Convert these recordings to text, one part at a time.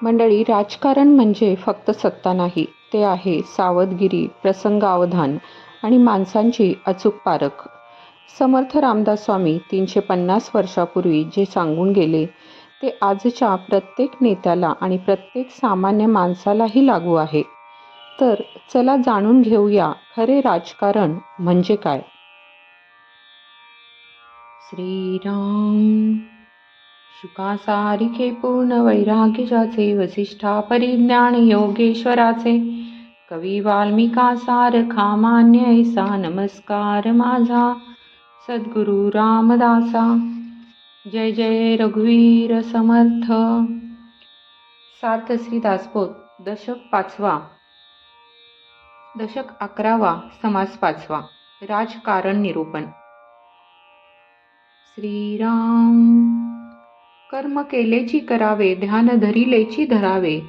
मंडळी, राजकारण म्हणजे फक्त सत्ता नाही, ते आहे सावधगिरी, प्रसंगावधान आणि माणसांची अचूक पारख. समर्थ रामदास स्वामी 350 वर्षापूर्वी जे सांगून गेले ते आजच्या प्रत्येक नेत्याला आणि प्रत्येक सामान्य माणसालाही लागू आहे. तर चला जाणून घेऊया खरे राजकारण म्हणजे काय. श्रीराम. शुकासारिखे पूर्ण वैराग्य ज्याचे, वसिष्ठा परिज्ञान योगेश्वराचे, कवी वाल्मिका सारखा मान्य ऐसा, नमस्कार माझा सद्गुरु रामदासा. जय जय रघुवीर समर्थ. सार्थश्री दासबोध. दशक 5वा. दशक 11वा. समास 5वा. राजकारण निरूपण. श्रीराम. कर्म केलेची करावे, ध्यान धरिलेची धरावे,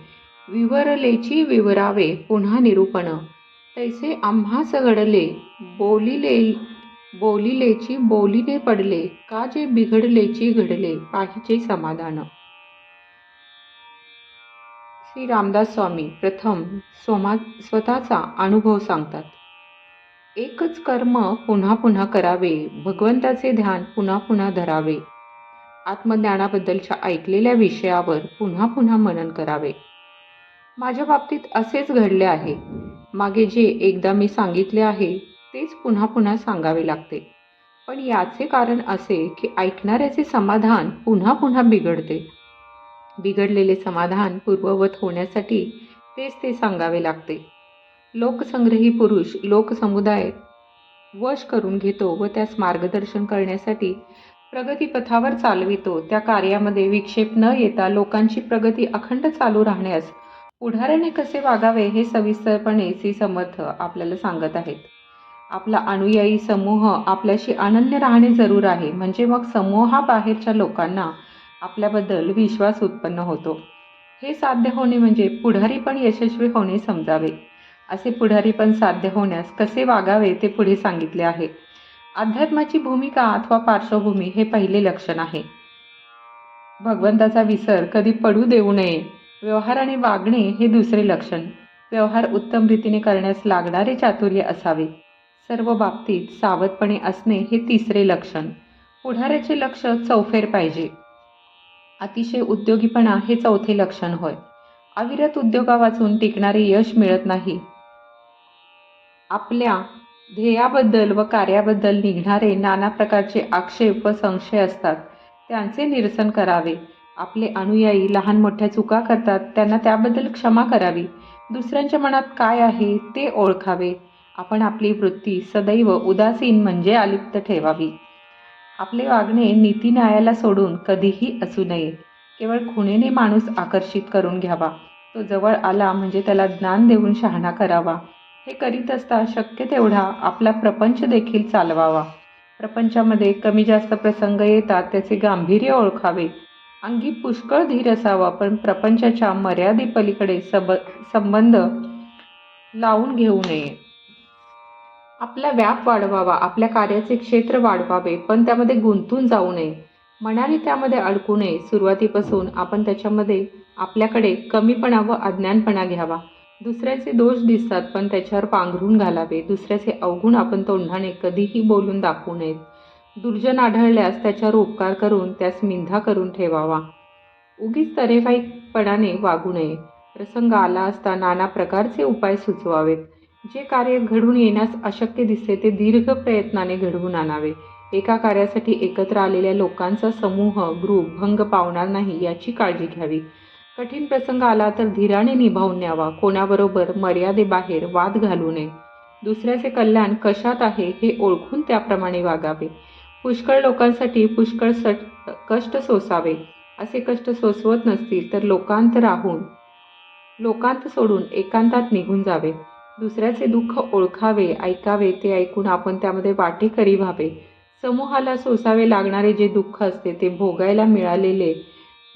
विवरलेची विवरावे, पुन्हा निरूपण. तैसे आम्हास घडले, बोलिलेची बोलीने पडले, का जे बिघडलेची घडले, पाहिजे समाधान. श्री रामदास स्वामी प्रथम स्वतःचा अनुभव सांगतात. एकच कर्म पुन्हा पुन्हा करावे, भगवंताचे ध्यान पुन्हा पुन्हा धरावे, आत्मज्ञानाबद्दलच्या ऐकलेल्या विषयावर पुन्हा पुन्हा मनन करावे. माझ्या बाबतीत असेच घडले आहे. मागे जे एकदा मी सांगितले आहे तेच पुन्हा पुन्हा सांगावे लागते. पण याचे कारण असे की ऐकणाऱ्याचे समाधान पुन्हा पुन्हा बिघडते. बिघडलेले समाधान पूर्ववत होण्यासाठी तेच ते सांगावे लागते. लोकसंग्रही पुरुष लोकसमुदाय वश करून घेतो व त्यास मार्गदर्शन करण्यासाठी प्रगतीपथावर चालवितो. त्या कार्यामध्ये विक्षेप न येता लोकांची प्रगती अखंड चालू राहण्यास पुढाऱ्याने कसे वागावे हे सविस्तरपणे श्री समर्थ आपल्याला सांगत आहेत. आपला अनुयायी समूह आपल्याशी अनन्य राहणे जरूर आहे, म्हणजे मग समूहाबाहेरच्या लोकांना आपल्याबद्दल विश्वास उत्पन्न होतो. हे साध्य होणे म्हणजे पुढारीपण यशस्वी होणे समजावे. असे पुढारीपण साध्य होण्यास कसे वागावे ते पुढे सांगितले आहे. अध्यात्माची भूमिका अथवा पार्श्वभूमी हे पहिले लक्षण आहे. भगवंताचा विसर कधी पडू देऊ नये. व्यवहाराने वागणे हे दुसरे लक्षण. व्यवहार उत्तम रीतीने करण्यास लागणारे चातुर्य असावे. सर्व बाबतीत सावधपणे असणे हे तिसरे लक्षण. पुढाऱ्याचे लक्ष चौफेर पाहिजे. अतिशय उद्योगीपणा हे चौथे लक्षण होय. अविरत उद्योगा वाचून टिकणारे यश मिळत नाही. आपल्या ध्येयाबद्दल व कार्याबद्दल निघणारे नाना प्रकारचे आक्षेप व संशय असतात, त्यांचे निरसन करावे. आपले अनुयायी लहान मोठ्या चुका करतात, त्यांना त्याबद्दल क्षमा करावी. दुसऱ्यांच्या मनात काय आहे ते ओळखावे. आपण आपली वृत्ती सदैव उदासीन म्हणजे अलिप्त ठेवावी. आपले वागणे नीतिन्यायाला सोडून कधीही असू नये. केवळ खुणेने माणूस आकर्षित करून घ्यावा. तो जवळ आला म्हणजे त्याला ज्ञान देऊन शहाणा करावा. हे करीत असता शक्य तेवढा आपला प्रपंच देखील चालवावा. प्रपंचामध्ये कमी जास्त प्रसंग येतात, त्याचे गांभीर्य ओळखावे. अंगी पुष्कळ धीर असावा, पण प्रपंचाच्या मर्यादेपलीकडे संबंध लावून घेऊ नये. आपला व्याप वाढवावा, आपल्या कार्याचे क्षेत्र वाढवावे, पण त्यामध्ये गुंतून जाऊ नये. मनाने त्यामध्ये अडकू नये. सुरुवातीपासून आपण त्याच्यामध्ये आपल्याकडे कमीपणा व अज्ञानपणा घ्यावा. दुसऱ्याचे दोष दिसतात, पण त्याच्यावर पांघरून घालावे. दुसऱ्याचे अवगुण आपण तोंडाने कधीही बोलून दाखवू नयेत. दुर्जन आढळल्यास त्याच्यावर उपकार करून त्यास मिंधा करून ठेवावा. उगीच तरेफाईपणाने वागू नये. प्रसंग आला असता नाना प्रकारचे उपाय सुचवावेत. जे कार्य घडून येण्यास अशक्य दिसते ते दीर्घ प्रयत्नाने घडवून आणावे. एका कार्यासाठी एकत्र आलेल्या लोकांचा समूह ग्रुप भंग पावणार नाही याची काळजी घ्यावी. कठीण प्रसंग आला तर धीराने निभावून न्यावा. कोणाबरोबर मर्यादेबाहेर वाद घालू नये. दुसऱ्याचे कल्याण कशात आहे हे ओळखून त्याप्रमाणे वागावे. पुष्कळ लोकांसाठी पुष्कळ कष्ट सोसावे. असे कष्ट सोसवत नसतील तर लोकांत सोडून एकांतात निघून जावे. दुसऱ्याचे दुःख ओळखावे, ऐकावे. ते ऐकून आपण त्यामध्ये वाटेकरी व्हावे. समूहाला सोसावे लागणारे जे दुःख असते ते भोगायला मिळालेले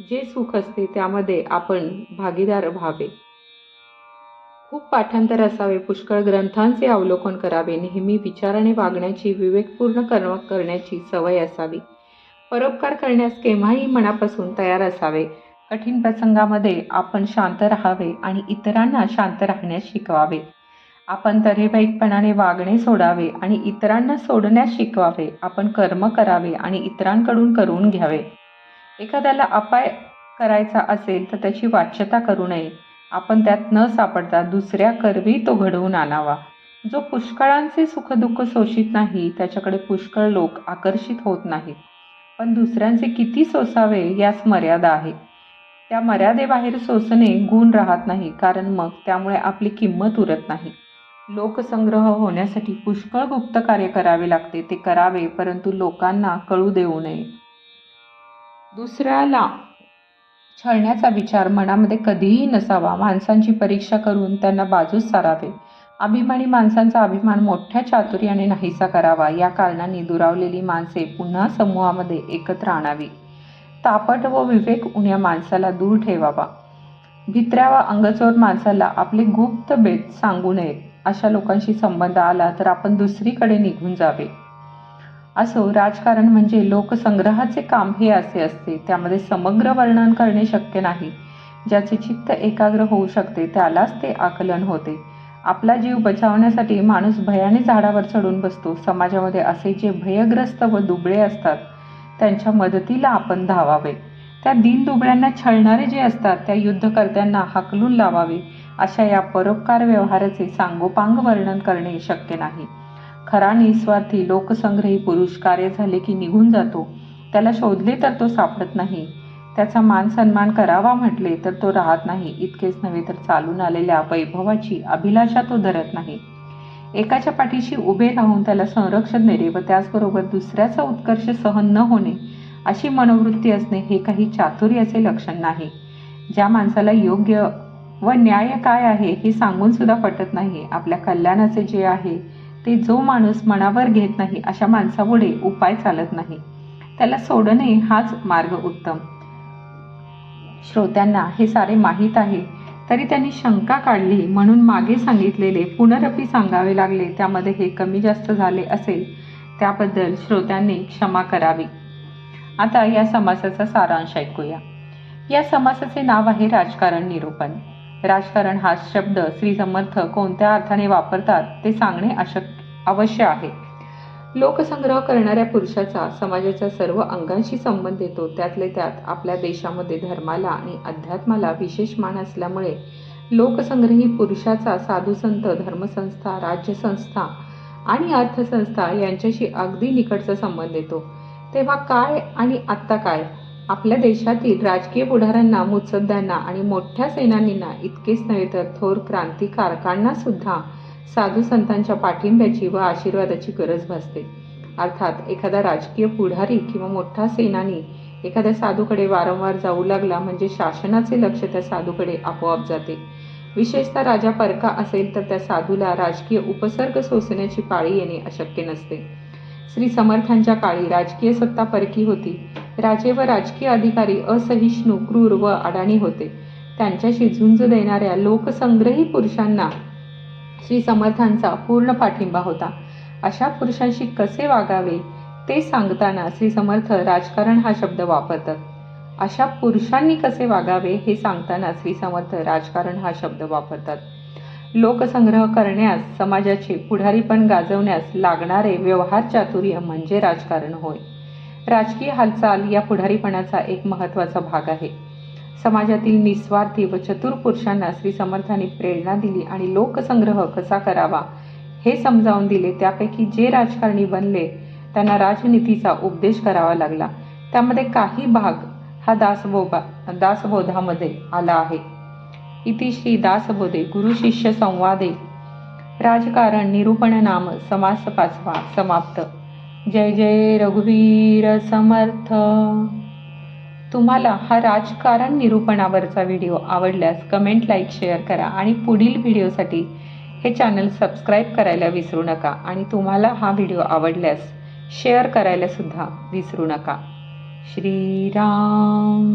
जे सुख असते त्यामध्ये आपण भागीदार व्हावे. खूप पाठांतर असावे. पुष्कळ ग्रंथांचे अवलोकन करावे. नेहमी विचाराने वागण्याची, विवेकपूर्ण कर्म करण्याची सवय असावी. परोपकार करण्यास केव्हाही मनापासून तयार असावे. कठीण प्रसंगामध्ये आपण शांत राहावे आणि इतरांना शांत राहण्यास शिकवावे. आपण तऱ्हेवाईपणाने वागणे सोडावे आणि इतरांना सोडण्यास शिकवावे. आपण कर्म करावे आणि इतरांकडून करून घ्यावे. एखाद्याला अपाय करायचा असेल तर त्याची वाच्यता करू नये. आपण त्यात न सापडता दुसऱ्या करवी तो घडवून आणावा. जो पुष्कळांचे सुखदुःख सोसित नाही त्याच्याकडे पुष्कळ लोक आकर्षित होत नाहीत. पण दुसऱ्यांचे किती सोसावे यास मर्यादा आहे. त्या मर्यादेबाहेर सोसणे गुण राहत नाही, कारण मग त्यामुळे आपली किंमत उरत नाही. लोकसंग्रह होण्यासाठी पुष्कळ गुप्त कार्य करावे लागते. ते करावे, परंतु लोकांना कळू देऊ नये. दुसऱ्याला छळण्याचा विचार मनामध्ये कधीही नसावा. माणसांची परीक्षा करून त्यांना बाजूस सारावे. अभिमानी माणसांचा अभिमान मोठ्या चातुर्याने नाहीसा करावा. या कारणाने दुरावलेली माणसे पुन्हा समूहामध्ये एकत्र आणावी. तापट व विवेक उण्या माणसाला दूर ठेवावा. भित्र्या व अंगचोर माणसाला आपले गुप्त बेत सांगू नयेत. अशा लोकांशी संबंध आला तर आपण दुसरीकडे निघून जावे. असो, राजकारण म्हणजे लोकसंग्रहाचे काम हे असे असते. त्यामध्ये समग्र वर्णन करणे शक्य नाही. ज्याचे चित्त एकाग्र होऊ शकते त्यालाच ते आकलन होते. आपला जीव बचावण्यासाठी माणूस भयाने झाडावर चढून बसतो. समाजामध्ये असे जे भयग्रस्त व दुबळे असतात त्यांच्या मदतीला आपण धावावे. त्या दीनदुबळ्यांना छळणारे जे असतात त्या युद्धकर्त्यांना हाकलून लावावे. अशा या परोपकार व्यवहाराचे सांगोपांग वर्णन करणे शक्य नाही. खरा निस्वार्थी लोकसंग्रही पुरुष कार्य झाले की निघून जातो. त्याला शोधले तर तो सापडत नाही. त्याचा मान सन्मान करावा म्हटले तर तो राहत नाही. इतकेच नव्हे तर चालून आलेल्या वैभवाची अभिलाषा तो धरत नाही. एकाच्या पाठीशी उभे राहून त्याला संरक्षण देणे व त्याचबरोबर दुसऱ्याचा उत्कर्ष सहन न होणे अशी मनोवृत्ती असणे हे काही चातुर्याचे लक्षण नाही. ज्या माणसाला योग्य व न्याय काय आहे हे सांगून सुद्धा पटत नाही, आपल्या कल्याणाचे जे आहे ते जो माणूस मनावर घेत नाही अशा माणसापुढे उपाय चालत नाही. त्याला सोडणे हाच मार्ग उत्तम. श्रोत्यांना हे सारे माहीत आहे, तरी त्यांनी शंका काढली म्हणून मागे सांगितलेले पुनरपी सांगावे लागले. त्यामध्ये हे कमी जास्त झाले असेल त्याबद्दल श्रोत्यांनी क्षमा करावी. आता या समासाचा सारांश ऐकूया. या समासाचे नाव आहे राजकारण निरूपण. राजकारण हा शब्द श्री समर्थ कोणत्या अर्थाने वापरतात ते सांगणे अवश्य आहे. लोकसंग्रह करणाऱ्या पुरुषाचा समाजाच्या सर्व अंगांशी संबंध येतो. त्यातले त्यात आपल्या देशामध्ये धर्माला आणि अध्यात्माला विशेष मान असल्यामुळे लोकसंग्रही पुरुषाचा साधुसंत, धर्मसंस्था, राज्यसंस्था आणि अर्थसंस्था यांच्याशी अगदी निकटचा संबंध येतो. तेव्हा काय आणि आत्ता काय? आपल्या देशातील राजकीय पुढाऱ्यांना, मुत्सद्द्यांना आणि मोठ्या सेनानींना इतकेच नव्हे तर थोर क्रांतिकारकांना सुद्धा साधू संतांच्या पाठिंब्याची व आशीर्वादाची गरज भासते. अर्थात एखादा राजकीय पुढारी किंवा मोठा सेनानी एखाद्या साधूकडे वारंवार जाऊ लागला म्हणजे शासनाचे लक्ष त्या साधूकडे आपोआप जाते. विशेषतः राजा परका असेल तर त्या साधूला राजकीय उपसर्ग सोसण्याची पाळी येणे अशक्य नसते. श्री समर्थांच्या काळी राजकीय सत्ता परकी होती. राजे व राजकीय अधिकारी असहिष्णू, क्रूर व अडाणी होते. त्यांच्याशी झुंज देणाऱ्या लोकसंग्रही पुरुषांना श्री समर्थांचा पूर्ण पाठिंबा होता. अशा पुरुषांशी कसे वागावे ते सांगताना श्री समर्थ राजकारण हा शब्द वापरतात. अशा पुरुषांनी कसे वागावे हे सांगताना श्री समर्थ राजकारण हा शब्द वापरतात. लोकसंग्रह करण्यास, समाजाचे पुढारीपण गाजवण्यास लागणारे व्यवहार चातुर्य म्हणजे राजकारण होय. राजकीय हालचाल या पुढारीपणाचा एक महत्त्वाचा भाग आहे. समाजातील निस्वार्थी व चतुर पुरुषांना श्री समर्थांनी प्रेरणा दिली आणि लोकसंग्रह कसा करावा हे समजावून दिले. त्यापैकी जे राजकारणी बनले त्यांना राजनीतीचा उपदेश करावा लागला. त्यामध्ये काही भाग हा दासबोधामध्ये आला आहे. इति श्री दासबोधे गुरुशिष्य संवादे राजकारण निरूपण नाम समास 5वा समाप्त. जय जय रघुवीर समर्थ. तुम्हाला हा राजकारण निरूपणावरचा व्हिडिओ आवडल्यास कमेंट, लाईक, शेअर करा आणि पुढील व्हिडिओसाठी हे चॅनल सबस्क्राईब करायला विसरू नका. आणि तुम्हाला हा व्हिडिओ आवडल्यास शेअर करायला सुद्धा विसरू नका. श्रीराम.